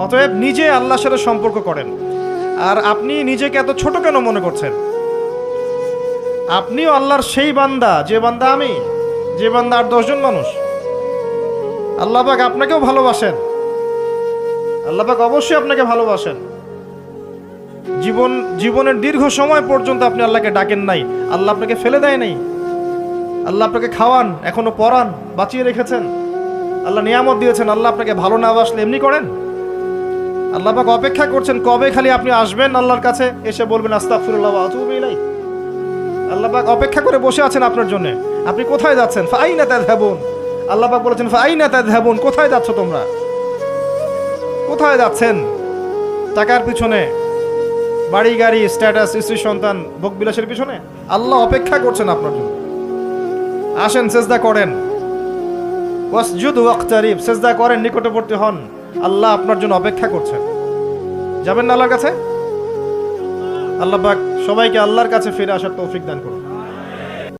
অতএব নিজে আল্লাহর সাথে সম্পর্ক করেন। আর আপনি নিজেকে এত ছোট কেন মনে করছেন? আপনিও আল্লাহর সেই বান্দা, যে বান্দা আমি, যে বান্দা আর 10 জন মানুষ। আল্লাহ পাক আপনাকেও ভালোবাসেন, আল্লাহ পাক অবশ্যই আপনাকে ভালোবাসেন। জীবনের দীর্ঘ সময় পর্যন্ত আপনি আল্লাহকে ডাকেন নাই, আল্লাহ আপনাকে ফেলে দেয় নাই। আল্লাহ আপনাকে খাওয়ান, এখনো পরান, বাঁচিয়ে রেখেছেন। আল্লাহ নিয়ামত দিয়েছেন, আল্লাহ আপনাকে ভালো না বাসলে এমনি করেন? আল্লাহ পাক অপেক্ষা করছেন কবে খালি আপনি আসবেন আল্লাহর কাছে, এসে বলবেন আস্তাগফিরুল্লাহ ওয়া আতুবু ইলাইহি। আল্লাহ পাক অপেক্ষা করে বসে আছেন আপনার জন্য। আপনি কোথায় যাচ্ছেন? ফাআইনা তাযহাবুন। আল্লাহ পাক বলেছেন ফাআইনা তাযহাবুন, কোথায় যাচ্ছ তোমরা? কোথায় যাচ্ছেন? টাকার পিছনে, বাড়ি গাড়ি, স্ট্যাটাস, স্ত্রী সন্তান, ভোগ বিলাসের পিছনে? আল্লাহ অপেক্ষা করছেন আপনার জন্য। আসেন, সেজদা করেন। ওয়াসজুদ ওয়াকতারিব, সেজদা করেন, নিকটবর্তী হন। আল্লাহ আপনার জন্য অপেক্ষা করছেন। যাবেন না আল্লাহর কাছে? আল্লাহ পাক সবাইকে আল্লাহর কাছে ফিরে আসার তৌফিক দান করুন।